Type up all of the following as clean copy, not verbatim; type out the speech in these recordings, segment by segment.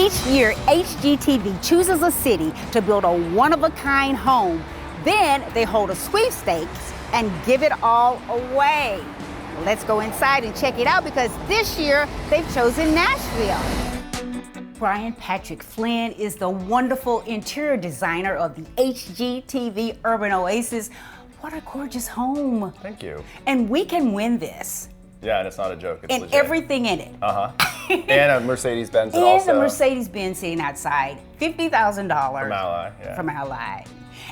Each year, HGTV chooses a city to build a one-of-a-kind home. Then they hold a sweepstakes and give it all away. Let's go inside and check it out because this year they've chosen Nashville. Brian Patrick Flynn is the wonderful interior designer of the HGTV Urban Oasis. What a gorgeous home. Thank you. And we can win this. Yeah, and it's not a joke. It's and legit. Everything in it. And a Mercedes-Benz and also. And a Mercedes-Benz sitting outside. $50,000. From Ally, yeah. From Ally.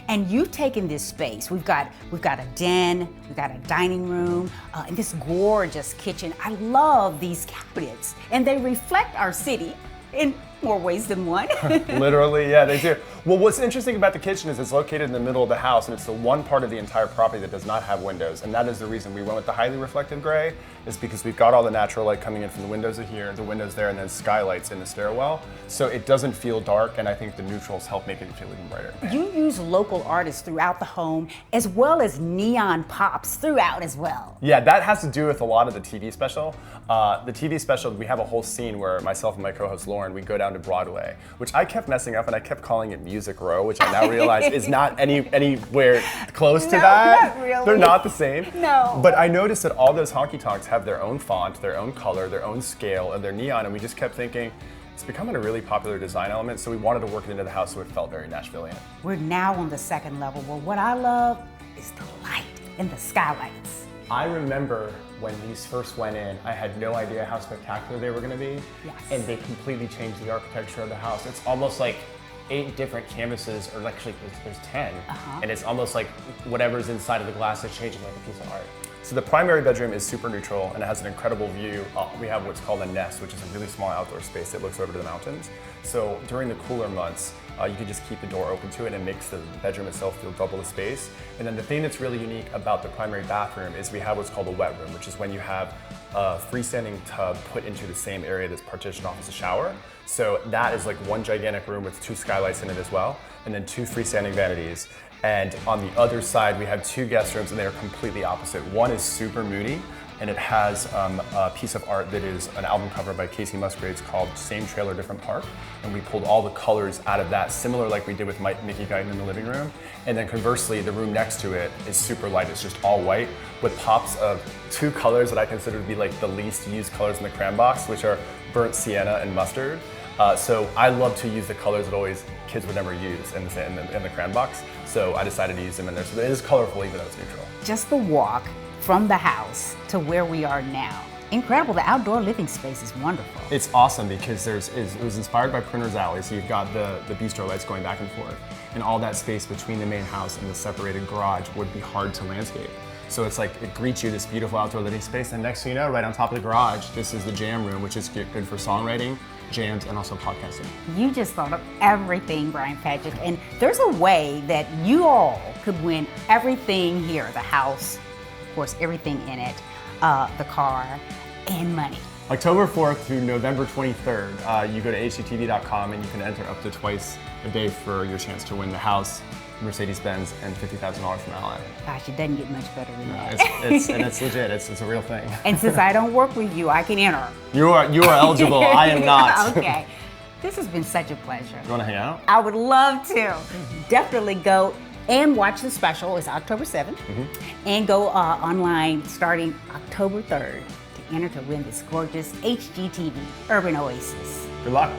And you've taken this space. We've got a den, we've got a dining room, and this gorgeous kitchen. I love these cabinets, and they reflect our city in more ways than one. Literally, yeah, they do. Well, what's interesting about the kitchen is it's located in the middle of the house, and it's the one part of the entire property that does not have windows, and that is the reason we went with the highly reflective gray, is because we've got all the natural light coming in from the windows here, the windows there, and then skylights in the stairwell, so it doesn't feel dark, and I think the neutrals help make it feel even brighter. You use local artists throughout the home, as well as neon pops throughout as well. Yeah, that has to do with a lot of the TV special. The TV special, we have a whole scene where myself and my co-host Lauren, we go down to Broadway, which I kept messing up and I kept calling it Music Row, which I now realize is not anywhere close to that. Not really. They're not the same. No. But I noticed that all those honky-tonks have their own font, their own color, their own scale, and their neon, and we just kept thinking, it's becoming a really popular design element, so we wanted to work it into the house so it felt very Nashvilleian. We're now on the second level, where what I love is the light and the skylights. I remember when these first went in, I had no idea how spectacular they were going to be. Yes. And they completely changed the architecture of the house. It's almost like 8 different canvases, or actually there's 10. And it's almost like whatever's inside of the glass is changing like a piece of art. So the primary bedroom is super neutral and it has an incredible view. We have what's called a nest, which is a really small outdoor space that looks over to the mountains. So during the cooler months, you can just keep the door open to it and it makes the bedroom itself feel double the space. And then the thing that's really unique about the primary bathroom is we have what's called a wet room, which is when you have a freestanding tub put into the same area that's partitioned off as a shower. So that is like one gigantic room with 2 skylights in it as well, and then 2 freestanding vanities. And on the other side, we have 2 guest rooms, and they are completely opposite. One is super moody, and it has a piece of art that is an album cover by Casey Musgraves called Same Trailer, Different Park. And we pulled all the colors out of that, similar like we did with Mickey Guyton in the living room. And then conversely, the room next to it is super light. It's just all white with pops of 2 colors that I consider to be like the least used colors in the cram box, which are burnt sienna and mustard. So I love to use the colors that kids would never use in the cram box. So I decided to use them in there. So it is colorful even though it's neutral. Just the walk from the house to where we are now. Incredible, the outdoor living space is wonderful. It's awesome because it was inspired by Printer's Alley, so you've got the bistro lights going back and forth. And all that space between the main house and the separated garage would be hard to landscape. So it's like, it greets you, this beautiful outdoor living space, and next thing you know, right on top of the garage, this is the jam room, which is good for songwriting, jams, and also podcasting. You just thought of everything, Brian Patrick, and there's a way that you all could win everything here, the house, of course, everything in it, the car, and money. October 4th through November 23rd, you go to hgtv.com and you can enter up to twice a day for your chance to win the house, Mercedes-Benz, and $50,000 from Ally. Gosh, it doesn't get much better than that. And it's legit, it's a real thing. And since I don't work with you, I can enter. You are eligible, I am not. Okay, this has been such a pleasure. You wanna hang out? I would love to. Definitely go and watch the special, it's October 7th, and go online starting October 3rd to enter to win this gorgeous HGTV Urban Oasis. Good luck.